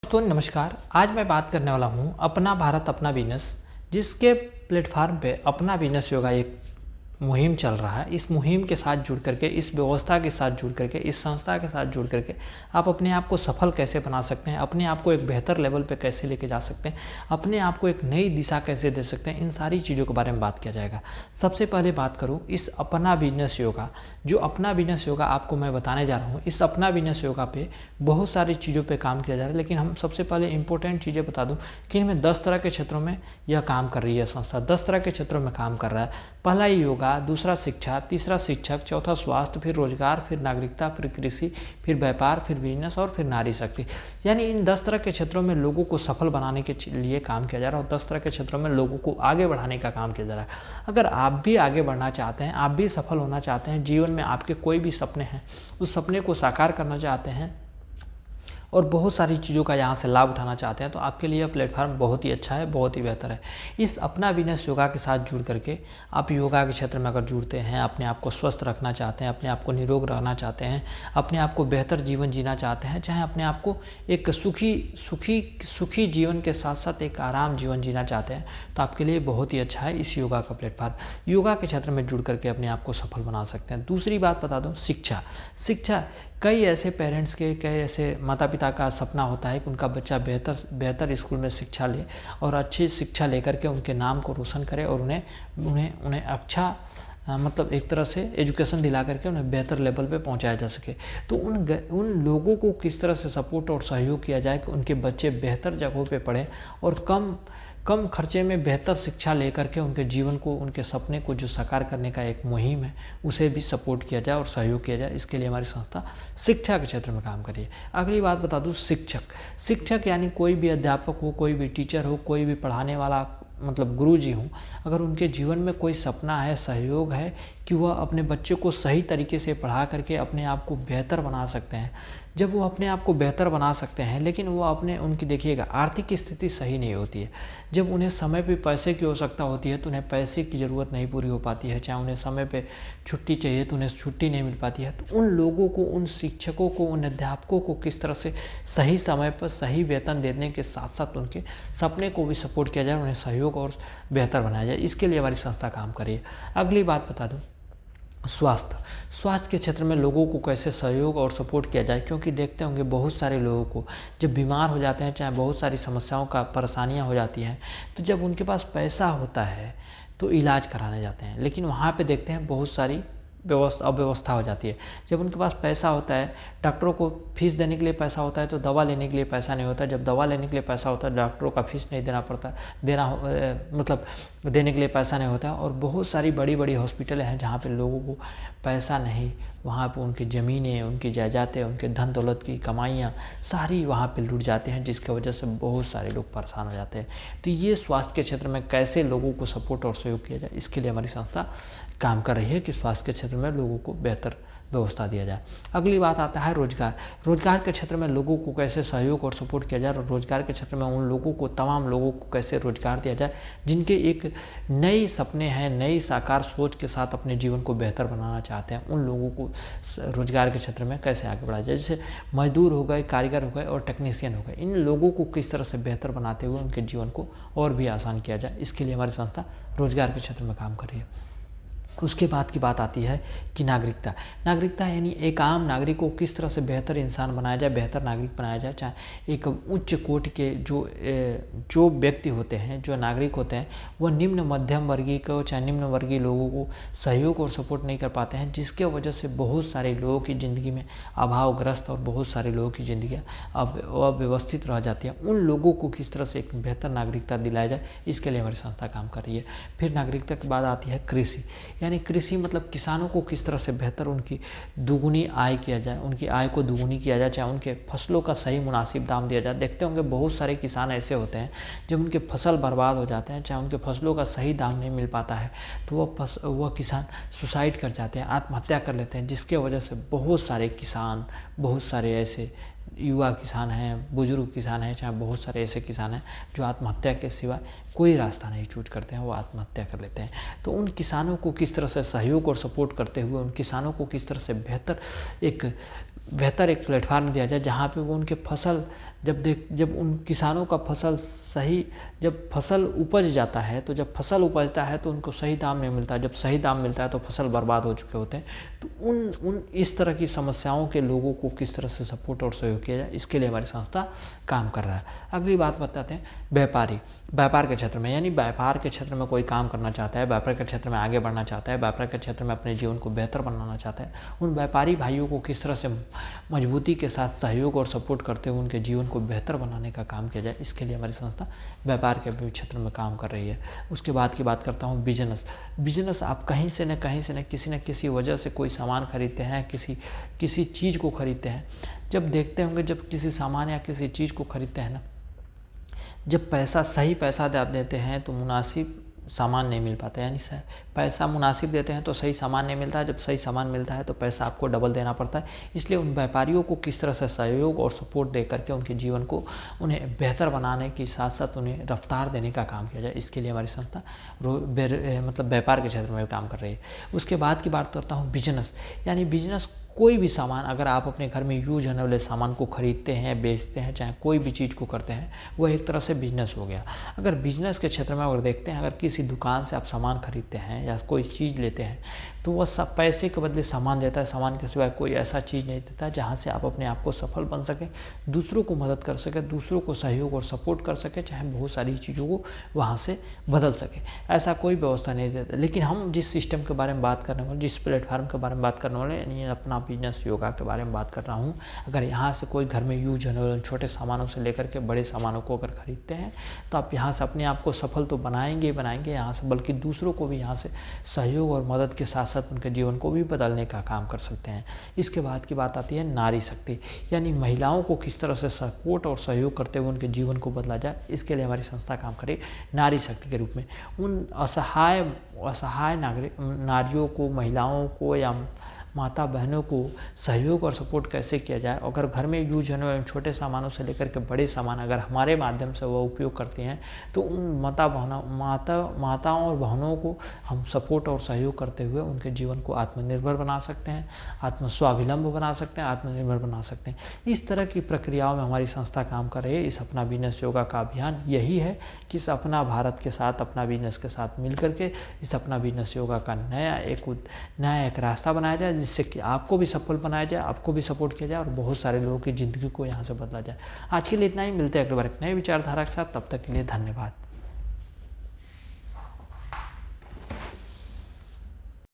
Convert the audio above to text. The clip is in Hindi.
दोस्तों नमस्कार। आज मैं बात करने वाला हूँ अपना भारत अपना बिजनेस, जिसके प्लेटफार्म पे अपना बिजनेस योगा एक मुहिम चल रहा है। इस मुहिम के साथ जुड़ करके, इस व्यवस्था के साथ जुड़ करके, इस संस्था के साथ जुड़ करके आप अपने आप को सफल कैसे बना सकते हैं, अपने आप को एक बेहतर लेवल पे कैसे लेके जा सकते हैं, अपने आप को एक नई दिशा कैसे दे सकते हैं, इन सारी चीज़ों के बारे में बात किया जाएगा। सबसे पहले बात करूँ इस अपना बिजनेस योगा, जो अपना बिजनेस योगा आपको मैं बताने जा रहा हूँ। इस अपना बिजनेस योगा पे बहुत सारी चीज़ों पे काम किया जा रहा है, लेकिन हम सबसे पहले इंपॉर्टेंट चीज़ें बता दूँ कि इनमें 10 तरह के क्षेत्रों में यह काम कर रही है संस्था। 10 तरह के क्षेत्रों में काम कर रहा है। पहला योगा, दूसरा शिक्षा, तीसरा शिक्षक, चौथा स्वास्थ्य, फिर रोजगार, फिर नागरिकता, फिर कृषि, फिर व्यापार, फिर बिजनेस और फिर नारी शक्ति। यानी इन 10 तरह के क्षेत्रों में लोगों को सफल बनाने के लिए काम किया जा रहा है और 10 तरह के क्षेत्रों में लोगों को आगे बढ़ाने का काम किया जा रहा है। अगर आप भी आगे बढ़ना चाहते हैं, आप भी सफल होना चाहते हैं, जीवन में आपके कोई भी सपने हैं, उस सपने को साकार करना चाहते हैं और बहुत सारी चीज़ों का यहाँ से लाभ उठाना चाहते हैं, तो आपके लिए प्लेटफॉर्म बहुत ही अच्छा है, बहुत ही बेहतर है। इस अपना बिजनेस योगा के साथ जुड़ करके आप योगा के क्षेत्र में अगर जुड़ते हैं, अपने आप को स्वस्थ रखना चाहते हैं, अपने आप को निरोग रखना चाहते हैं, अपने आप को बेहतर जीवन जीना चाहते हैं, चाहे अपने आप को एक सुखी जीवन के साथ साथ एक आराम जीवन जीना चाहते हैं, तो आपके लिए बहुत ही अच्छा है इस योगा का प्लेटफॉर्म। योगा के क्षेत्र में जुड़ करके अपने आप को सफल बना सकते हैं। दूसरी बात बता दूँ, शिक्षा कई ऐसे पेरेंट्स के, कई ऐसे माता पिता का सपना होता है कि उनका बच्चा बेहतर स्कूल में शिक्षा ले और अच्छी शिक्षा लेकर के उनके नाम को रोशन करे और उन्हें अच्छा मतलब एक तरह से एजुकेशन दिला करके उन्हें बेहतर लेवल पे पहुंचाया जा सके। तो उन लोगों को किस तरह से सपोर्ट और सहयोग किया जाए कि उनके बच्चे बेहतर जगहों पे पढ़ें और कम खर्चे में बेहतर शिक्षा लेकर के उनके जीवन को, उनके सपने को जो साकार करने का एक मुहिम है, उसे भी सपोर्ट किया जाए और सहयोग किया जाए। इसके लिए हमारी संस्था शिक्षा के क्षेत्र में काम कर रही है। अगली बात बता दूं, शिक्षक यानी कोई भी अध्यापक हो, कोई भी टीचर हो, कोई भी पढ़ाने वाला मतलब गुरु जी हों, अगर उनके जीवन में कोई सपना है, सहयोग है कि वह अपने बच्चे को सही तरीके से पढ़ा करके अपने आप को बेहतर बना सकते हैं। जब वो अपने आप को बेहतर बना सकते हैं, लेकिन वो उनकी देखिएगा आर्थिक स्थिति सही नहीं होती है। जब उन्हें समय पे पैसे की आवश्यकता होती है तो उन्हें पैसे की ज़रूरत नहीं पूरी हो पाती है, चाहे उन्हें समय पे छुट्टी चाहिए तो उन्हें छुट्टी नहीं मिल पाती है। तो उन लोगों को, उन शिक्षकों को, उन अध्यापकों को किस तरह से सही समय पर सही वेतन देने के साथ साथ उनके सपने को भी सपोर्ट किया जाए, उन्हें सहयोग और बेहतर बनाया जाए, इसके लिए हमारी संस्था काम कर रही है। अगली बात बता दूँ, स्वास्थ्य के क्षेत्र में लोगों को कैसे सहयोग और सपोर्ट किया जाए, क्योंकि देखते होंगे बहुत सारे लोगों को जब बीमार हो जाते हैं, चाहे बहुत सारी समस्याओं का परेशानियां हो जाती हैं, तो जब उनके पास पैसा होता है तो इलाज कराने जाते हैं, लेकिन वहाँ पे देखते हैं बहुत सारी अव्यवस्था हो जाती है। जब उनके पास पैसा होता है, डॉक्टरों को फीस देने के लिए पैसा होता है तो दवा लेने के लिए पैसा नहीं होता। जब दवा लेने के लिए पैसा होता है, डॉक्टरों का फीस नहीं देना पड़ता, देने के लिए पैसा नहीं होता। और बहुत सारी बड़ी बड़ी हॉस्पिटल हैं जहाँ पे लोगों को पैसा नहीं, वहाँ पे उनकी ज़मीनें, उनकी जायदादें, उनके धन दौलत की कमाइयाँ सारी वहाँ पे लूट जाते हैं, जिसकी वजह से बहुत सारे लोग परेशान हो जाते हैं। तो ये स्वास्थ्य के क्षेत्र में कैसे लोगों को सपोर्ट और सहयोग किया जाए, इसके लिए हमारी संस्था काम कर रही है कि स्वास्थ्य के क्षेत्र में लोगों को बेहतर व्यवस्था दिया जाए। अगली बात आता है रोजगार के क्षेत्र में लोगों को कैसे सहयोग और सपोर्ट किया जाए और रोजगार के क्षेत्र में उन लोगों को, तमाम लोगों को कैसे रोजगार दिया जाए जिनके एक नई सपने हैं, नई साकार सोच के साथ अपने जीवन को बेहतर बनाना चाहते हैं। उन लोगों को रोजगार के क्षेत्र में कैसे आगे बढ़ाया जाए, जैसे मजदूर हो गए, कारीगर हो गए और टेक्नीशियन हो गए, इन लोगों को किस तरह से बेहतर बनाते हुए उनके जीवन को और भी आसान किया जाए, इसके लिए हमारी संस्था रोजगार के क्षेत्र में काम कर रही है। उसके बाद की बात आती है कि नागरिकता यानी एक आम नागरिक को किस तरह से बेहतर इंसान बनाया जाए, बेहतर नागरिक बनाया जाए। चाहे एक उच्च कोटि के जो व्यक्ति होते हैं, जो नागरिक होते हैं, वह निम्न मध्यम वर्गीय को, चाहे निम्न वर्गीय लोगों को सहयोग और सपोर्ट नहीं कर पाते हैं, जिसके वजह से बहुत सारे लोगों की ज़िंदगी में अभावग्रस्त और बहुत सारे लोगों की ज़िंदगी अव्यवस्थित रह जाती है। उन लोगों को किस तरह से एक बेहतर नागरिकता दिलाया जाए, इसके लिए हमारी संस्था काम कर रही है। फिर नागरिकता के बाद आती है कृषि, यानी कृषि मतलब किसानों को किस तरह से बेहतर उनकी दुगुनी आय किया जाए, उनकी आय को दुगुनी किया जाए, चाहे उनके फसलों का सही मुनासिब दाम दिया जाए। देखते होंगे बहुत सारे किसान ऐसे होते हैं जब उनके फसल बर्बाद हो जाते हैं, चाहे उनके फसलों का सही दाम नहीं मिल पाता है, तो वह किसान सुसाइड कर जाते हैं, आत्महत्या कर लेते हैं, जिसके वजह से बहुत सारे किसान, बहुत सारे ऐसे युवा किसान हैं, बुजुर्ग किसान हैं, चाहे बहुत सारे ऐसे किसान हैं जो आत्महत्या के सिवा कोई रास्ता नहीं चूज करते हैं, वो आत्महत्या कर लेते हैं। तो उन किसानों को किस तरह से सहयोग और सपोर्ट करते हुए उन किसानों को किस तरह से बेहतर एक प्लेटफार्म दिया जाए, जहाँ पे वो उनके फसल जब उन किसानों का फसल जब फसल उपज जाता है, तो जब फसल उपजता है तो उनको सही दाम नहीं मिलता, जब सही दाम मिलता है तो फसल बर्बाद हो चुके होते हैं। तो उन इस तरह की समस्याओं के लोगों को किस तरह से सपोर्ट और सहयोग किया जाए, इसके लिए हमारी संस्था काम कर रहा है। अगली बात बताते हैं व्यापार के क्षेत्र में, यानी व्यापार के क्षेत्र में कोई काम करना चाहता है, व्यापार के क्षेत्र में आगे बढ़ना चाहता है, व्यापार के क्षेत्र में अपने जीवन को बेहतर बनाना चाहता है, उन व्यापारी भाइयों को किस तरह से मजबूती के साथ सहयोग और सपोर्ट करते हुए उनके जीवन को बेहतर बनाने का काम किया जाए, इसके लिए हमारी संस्था व्यापार के क्षेत्र में काम कर रही है। उसके बाद की बात करता हूँ बिजनेस। आप कहीं से न किसी वजह से कोई सामान खरीदते हैं, किसी चीज़ को खरीदते हैं, जब देखते होंगे जब किसी सामान या किसी चीज़ को खरीदते हैं ना, जब सही पैसा देते हैं तो मुनासिब सामान नहीं मिल पाता, यानी पैसा मुनासिब देते हैं तो सही सामान नहीं मिलता है, जब सही सामान मिलता है तो पैसा आपको डबल देना पड़ता है। इसलिए उन व्यापारियों को किस तरह से सहयोग और सपोर्ट दे करके उनके जीवन को उन्हें बेहतर बनाने के साथ साथ उन्हें रफ्तार देने का काम किया जाए, इसके लिए हमारी संस्था मतलब व्यापार के क्षेत्र में काम कर रही है। उसके बाद की बात करता हूँ बिजनेस, यानी बिजनेस कोई भी सामान, अगर आप अपने घर में यूज होने वाले सामान को खरीदते हैं, बेचते हैं, चाहे कोई भी चीज़ को करते हैं, वह एक तरह से बिजनेस हो गया। अगर बिजनेस के क्षेत्र में अगर देखते हैं, अगर किसी दुकान से आप सामान खरीदते हैं या कोई चीज़ लेते हैं, तो वह सब पैसे के बदले सामान देता है, सामान के सिवाय कोई ऐसा चीज़ नहीं देता जहाँ से आप अपने आप को सफल बन सके, दूसरों को मदद कर सके, दूसरों को सहयोग और सपोर्ट कर सके, चाहे बहुत सारी चीज़ों को वहाँ से बदल सके, ऐसा कोई व्यवस्था नहीं देता। लेकिन हम जिस सिस्टम के बारे में बात करने वाले, जिस प्लेटफार्म के बारे में बात करने वाले, यानी अपना बिजनेस योगा के बारे में बात कर रहा हूँ, अगर यहाँ से कोई घर में यूज होने वाले छोटे सामानों से लेकर के बड़े सामानों को अगर खरीदते हैं, तो आप यहाँ से अपने आप को सफल तो बनाएंगे यहाँ से, बल्कि दूसरों को भी यहाँ से सहयोग और मदद के साथ साथ उनके जीवन को भी बदलने का काम कर सकते हैं। इसके बाद की बात आती है नारी शक्ति, यानी महिलाओं को किस तरह से सपोर्ट और सहयोग करते हुए उनके जीवन को बदला जाए, इसके लिए हमारी संस्था काम करे नारी शक्ति के रूप में। उन असहाय नारियों को, महिलाओं को या माता बहनों को सहयोग और सपोर्ट कैसे किया जाए। अगर घर में यूज होने वाले छोटे सामानों से लेकर के बड़े सामान अगर हमारे माध्यम से वो उपयोग करते हैं, तो उन माताओं और बहनों को हम सपोर्ट और सहयोग करते हुए उनके जीवन को आत्मनिर्भर बना सकते हैं, आत्मस्वावलंबन बना सकते हैं, आत्मनिर्भर बना सकते हैं। इस तरह की प्रक्रियाओं में हमारी संस्था काम कर रही है। इस अपना बिजनेस योगा का अभियान यही है कि इस अपना भारत के साथ, अपना बिजनेस के साथ मिल करके इस अपना बिजनेस योगा का नया एक रास्ता बनाया जाए, जिससे कि आपको भी सफल बनाया जाए, आपको भी सपोर्ट किया जाए और बहुत सारे लोगों की ज़िंदगी को यहाँ से बदला जाए। आज के लिए इतना ही, मिलते हैं अगली बार एक नए विचारधारा के साथ, तब तक के लिए धन्यवाद।